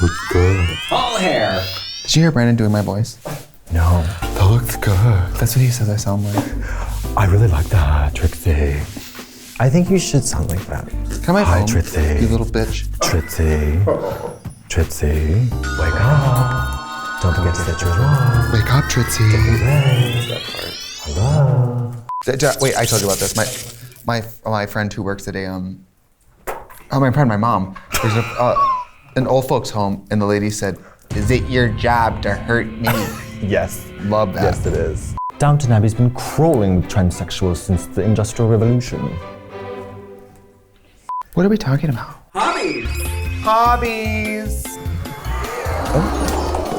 Looks good. All hair. Did you hear Brandon doing my voice? No, that looks good. That's what he says I sound like. I really like that, Trixie. I think you should sound like that. Come on, Hi, home, Trixie. you little bitch. Trixie. Trixie, wake up. Don't forget to get your alarm. Wake up, Trixie. Hello. Wait, I told you about this. My friend who works at my mom. There's an old folks home, and the lady said, "Is it your job to hurt me?" Yes. Love that. Yes, it is. Downton Abbey's been crawling with transsexuals since the Industrial Revolution. What are we talking about? Hobbies. Hobbies.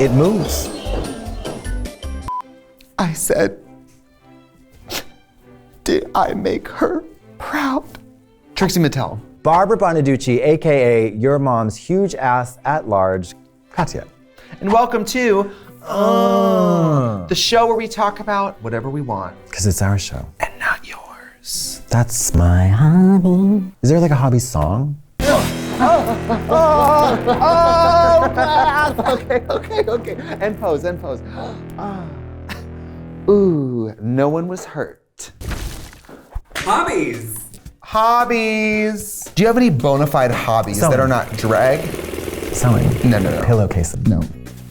It moves. I said, did I make her proud? Trixie Mattel. Barbara Bonaducci, AKA your mom's huge ass at large, Katya. And welcome to the show where we talk about whatever we want. Because it's our show. And not yours. That's my hobby. Is there like a hobby song? Okay. And pose. Ooh, no one was hurt. Hobbies. Hobbies. Do you have any bona fide hobbies Sewing. that are not drag? Sewing. No. Pillowcases. No.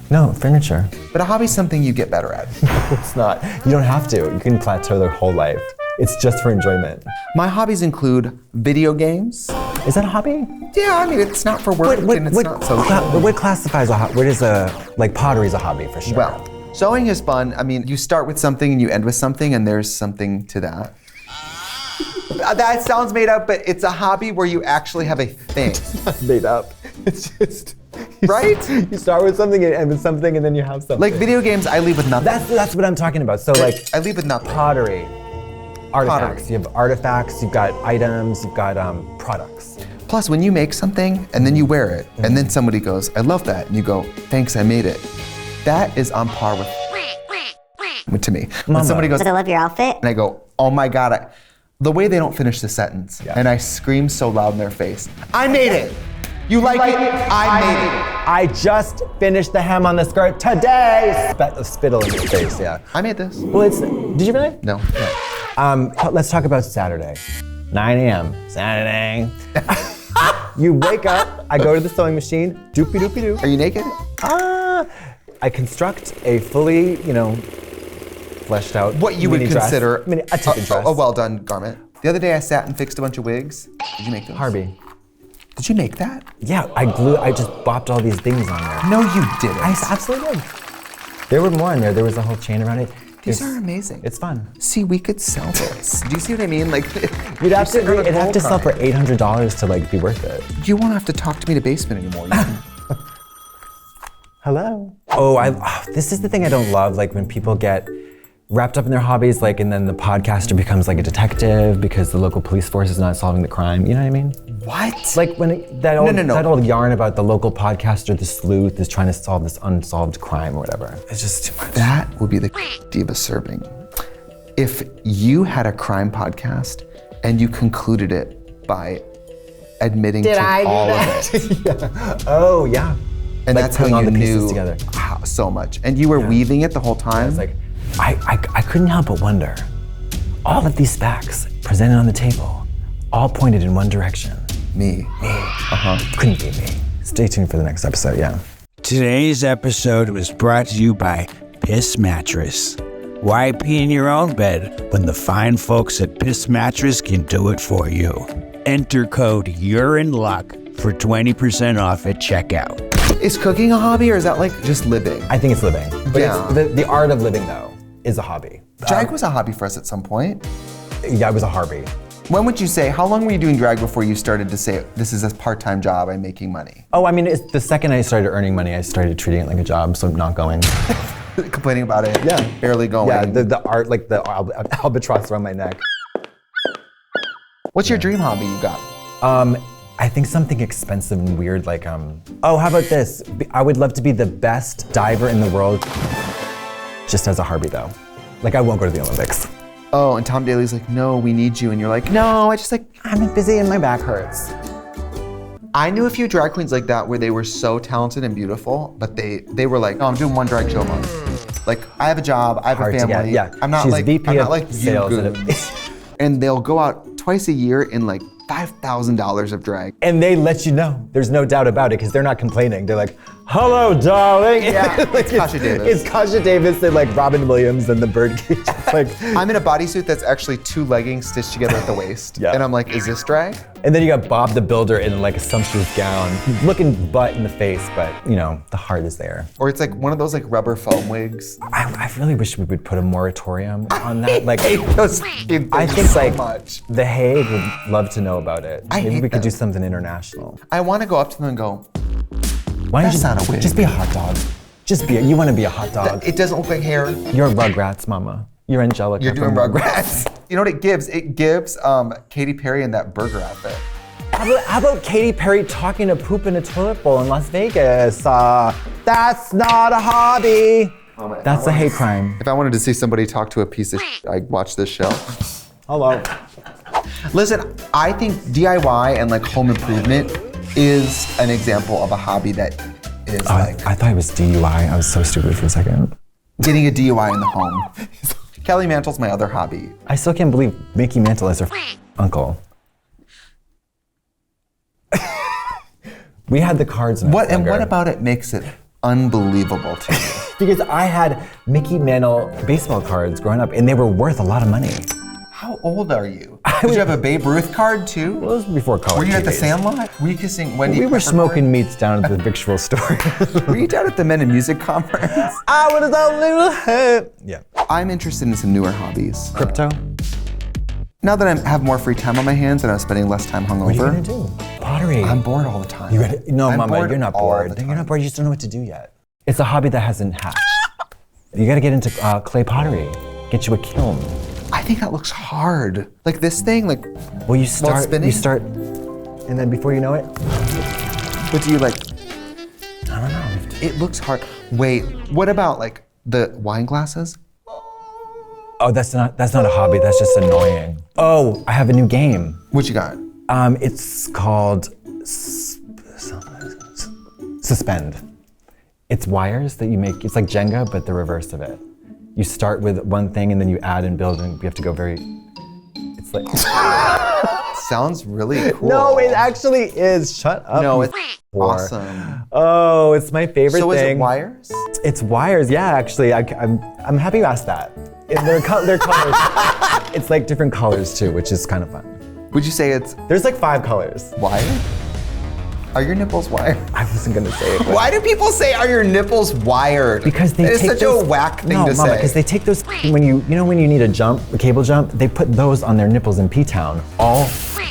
No, furniture. But a hobby's something you get better at. It's not. You don't have to. You can plateau their whole life. It's just for enjoyment. My hobbies include video games. Is that a hobby? Yeah, I mean, it's not for work and it's not social. What classifies a hobby? What is pottery's a hobby for sure? Well, sewing is fun. I mean, you start with something and you end with something, and there's something to that. That sounds made up, but it's a hobby where you actually have a thing. Made up. It's just Right? You start with something and end with something, and then you have something. Like video games, I leave with nothing. That's what I'm talking about. So like I leave with nothing. pottery, artifacts. Pottery. You have artifacts. You've got items. You've got products. Plus, when you make something and then you wear it, and then somebody goes, "I love that," and you go, "Thanks, I made it." That is on par with to me. When Mama. somebody goes, Does I love your outfit? and I go, "Oh my God," the way they don't finish the sentence, Yeah. and I scream so loud in their face, "I made it! You like it? I made it! I just finished the hem on the skirt today. Spittle in your face. Yeah. I made this." Well, did you really? No. Let's talk about Saturday. 9 a.m. Saturday. You wake up, I go to the sewing machine, doopy-doopy-doo. Are you naked? I construct a fully, fleshed out What you would mini dress. consider a ticket dress. a well done garment. The other day I sat and fixed a bunch of wigs. Did you make those? Harvey. Did you make that? Yeah, I just bopped all these things on there. No, you didn't. I absolutely did. There were more in there. There was a whole chain around it. These are amazing. It's fun. See, we could sell this. Do you see what I mean? Like, You'd have to, sit on a it'd have to gold sell for card. $800 to be worth it. You won't have to talk to me to basement anymore. You can- Hello. This is the thing I don't love, like when people get wrapped up in their hobbies, and then the podcaster becomes like a detective because the local police force is not solving the crime. You know what I mean? What? Like when that old yarn about the local podcaster, the sleuth, is trying to solve this unsolved crime or whatever. It's just too much. That would be the diva serving. If you had a crime podcast and you concluded it by admitting to all of it. Oh yeah. And Like that's how putting all you the pieces knew together. so much. And you were weaving it the whole time? It's like, I couldn't help but wonder, all of these facts presented on the table, all pointed in one direction. Me. Couldn't be me. Stay tuned for the next episode, yeah. Today's episode was brought to you by Piss Mattress. Why pee in your own bed when the fine folks at Piss Mattress can do it for you? Enter code You're in Luck for 20% off at checkout. Is cooking a hobby or is that like just living? I think it's living. But Yeah. it's the art of living, though, is a hobby. Drag was a hobby for us at some point. Yeah, it was a hobby. When would you say, how long were you doing drag before you started to say, this is a part-time job, I'm making money? Oh, I mean, it's the second I started earning money, I started treating it like a job, so not going. Complaining about it, Yeah. barely going. Yeah, the art, like the albatross around my neck. What's your dream hobby you got? I think something expensive and weird, how about this? I would love to be the best diver in the world, just as a hobby though. I won't go to the Olympics. Oh, and Tom Daly's like, no, we need you. And you're like, no, I'm busy and my back hurts. I knew a few drag queens like that where they were so talented and beautiful, but they were like, no, I'm doing one drag show a month. Like, I have a job, I have Hard a to get, family. yeah. I'm not She's like VP I'm not of like sales you at a- goons. And they'll go out twice a year in like $5,000 of drag. And they let you know. There's no doubt about it because they're not complaining. They're like, hello, darling. Yeah, Like, it's Kasha Davis. It's Kasha Davis and like Robin Williams and the Birdcage. It's like, I'm in a bodysuit that's actually 2 leggings stitched together at the waist. Yeah. And I'm like, is this drag? and then you got Bob the Builder in like a sumptuous gown, looking butt in the face, but you know, the heart is there. Or it's like one of those like rubber foam wigs. I really wish we would put a moratorium on that. Like, Those I think so like much. The Hague would love to know about it. I Maybe hate we could do them. something international. I want to go up to them and go, Why don't That's you not a wig. just be a hot dog? You want to be a hot dog. it doesn't look like hair. You're Rugrats, mama. You're Angelica. You're doing from Rugrats. You know what it gives? It gives Katy Perry in that burger outfit. How about Katy Perry talking to poop in a toilet bowl in Las Vegas? That's not a hobby. That's a hate crime. If I wanted to see somebody talk to a piece of shit, I'd watch this show. Hello. Listen, I think DIY and like home improvement is an example of a hobby that is like I thought it was DUI. I was so stupid for a second. getting a DIY in the home. Kelly Mantle's my other hobby. I still can't believe Mickey Mantle is her uncle. We had the cards. When I was What younger. about it makes it unbelievable to you? Because I had Mickey Mantle baseball cards growing up, and they were worth a lot of money. How old are you? Did you have a Babe Ruth card too? Well, it was before college. Were you at the days. Sandlot? Were you kissing Wendy? We were Peppercorn? smoking meats down at the victual store. Were you down at the Men in Music conference? I would have done a little hip. Yeah. I'm interested in some newer hobbies. Crypto? Now that I have more free time on my hands and I'm spending less time hungover, What are you gonna do? Pottery. I'm bored all the time. No, I'm Mama, bored you're not all bored. the You're not time. bored. You just don't know what to do yet. It's a hobby that hasn't hatched. You got to get into clay pottery. Get you a kiln. I think that looks hard. Like this thing, like, Well, you start. spinning? You start, and then before you know it, what do you like? I don't know. It looks hard. Wait, what about like the wine glasses? Oh, that's not a hobby. That's just annoying. Oh, I have a new game. What you got? It's called Suspend. It's wires that you make. It's like Jenga, but the reverse of it. You start with one thing and then you add and build, and you have to go very. It's like. Sounds really cool. No, it actually is. Shut up. No, you it's whore. awesome. Oh, it's my favorite So is thing. it wires? It's wires. Yeah, actually, I'm happy you asked that. They're colors. It's like different colors too, which is kind of fun. Would you say it's There's like 5 colors. wire? Are your nipples wired? I wasn't gonna say it. but- Why do people say, are your nipples wired? Because they It's take such those, a whack thing no, to Mama, say. because they take those when you know when you need a cable jump, they put those on their nipples in P-Town all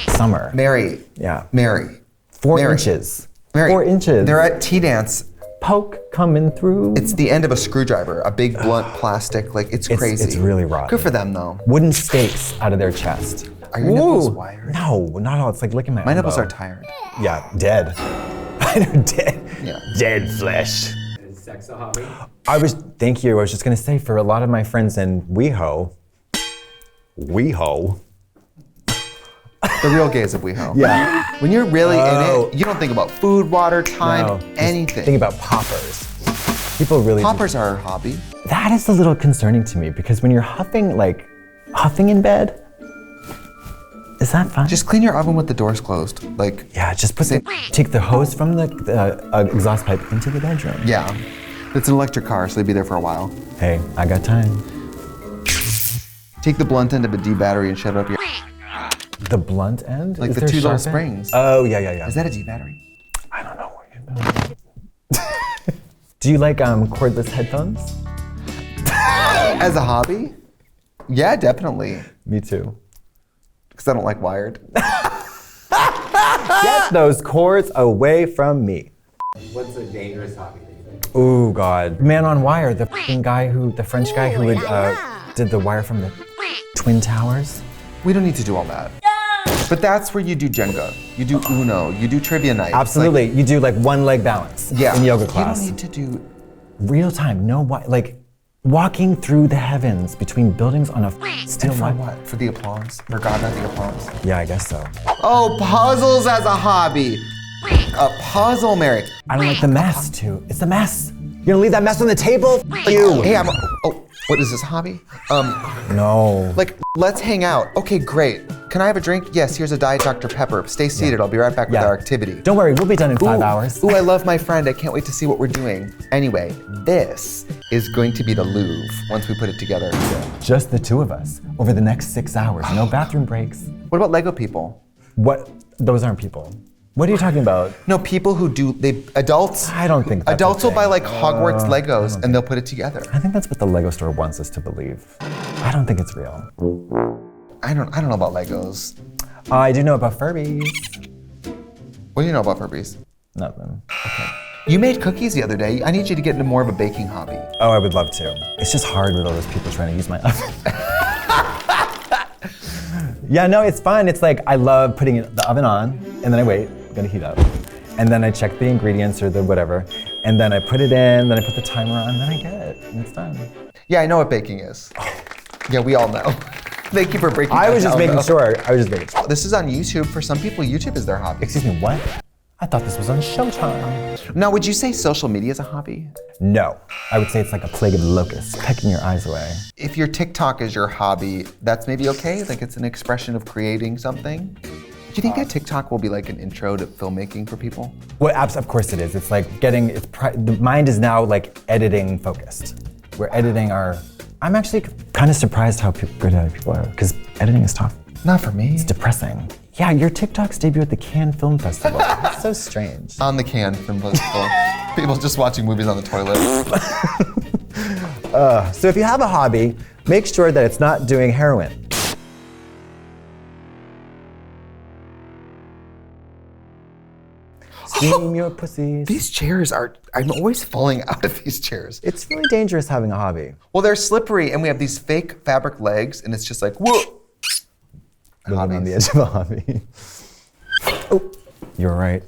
summer. Mary. Yeah. Mary. 4 Mary. inches. Mary. 4 inches. They're at T-Dance. Poke coming through. It's the end of a screwdriver, a big blunt plastic. Like it's crazy. it's really rotten. Good for them though. Wooden stakes out of their chest. Are your nipples wired? No, not all. It's like licking my My nipples elbow. are tired. Yeah, dead. Dead. Yeah. Dead flesh. Is sex a hobby? Thank you. I was just gonna say, for a lot of my friends in WeHo, The real gays of WeHo. yeah. When you're really Oh. in it, you don't think about food, water, time, No, just anything. Think about poppers. People really. Poppers are our hobby. That is a little concerning to me because when you're huffing in bed, is that fun? Just clean your oven with the doors closed. Like, yeah, just take the hose from the exhaust pipe into the bedroom. yeah. It's an electric car, so they'd be there for a while. Hey, I got time. Take the blunt end of a D battery and shove it up your. The blunt end? Like Is the there 2 little sharp end? springs. Oh, yeah. Is that a D battery? I don't know what you're doing. Do you like cordless headphones? As a hobby? Yeah, definitely. Me too. Because I don't like wired. Get those cords away from me. What's a dangerous hobby that you think? Ooh, God. Man on Wire, the French guy who did the wire from the Twin Towers. We don't need to do all that. But that's where you do Jenga. You do Uno. You do trivia nights. Absolutely. You do like one leg balance Like, yeah. in yoga class. You don't need to do. Real time, walking through the heavens between buildings on a steel For line. what? For the applause? For God, not the applause. Yeah, I guess so. Oh, puzzles as a hobby. a puzzle, Mary. I don't like the mess, too. It's the mess. You're gonna leave that mess on the table? F you. Hey, what is this, hobby? No. Like, let's hang out. Okay, great. Can I have a drink? Yes, here's a Diet Dr. Pepper. Stay seated, I'll be right back with our activity. Don't worry, we'll be done in 5 hours. Ooh, I love my friend. I can't wait to see what we're doing. Anyway, this is going to be the Louvre once we put it together. Just the two of us over the next 6 hours. No bathroom breaks. What about Lego people? What? Those aren't people. What are you talking about? No, people who do, adults. I don't think that's Adults a will buy thing. like Hogwarts Legos and they'll put it together. I think that's what the Lego store wants us to believe. I don't think it's real. I don't know about Legos. I do know about Furbies. What do you know about Furbies? Nothing. You made cookies the other day. I need you to get into more of a baking hobby. Oh, I would love to. It's just hard with all those people trying to use my oven. Yeah, no, it's fun. It's like I love putting the oven on, and then I wait, gonna heat up. And then I check the ingredients or the whatever, and then I put it in, then I put the timer on, and then I get it, and it's done. Yeah, I know what baking is. Yeah, we all know. Thank you for breaking I that was just down, making though. sure. I was just making sure. This is on YouTube. For some people, YouTube is their hobby. Excuse me, what? I thought this was on Showtime. Now, would you say social media is a hobby? No, I would say it's like a plague of locusts, pecking your eyes away. If your TikTok is your hobby, that's maybe okay? Like it's an expression of creating something? Do you think that TikTok will be like an intro to filmmaking for people? Well, of course it is. It's like the mind is now like editing focused. We're editing I'm actually kind of surprised how good at it people are, because editing is tough. Not for me. It's depressing. Yeah, your TikToks debut at the Cannes Film Festival. It's so strange. On the Cannes Film Festival. People just watching movies on the toilet. So if you have a hobby, make sure that it's not doing heroin. Steam your pussies. These chairs I'm always falling out of these chairs. It's really dangerous having a hobby. Well, they're slippery and we have these fake fabric legs and it's just like, whoa. Living on the edge of a hobby. Oh, you're right.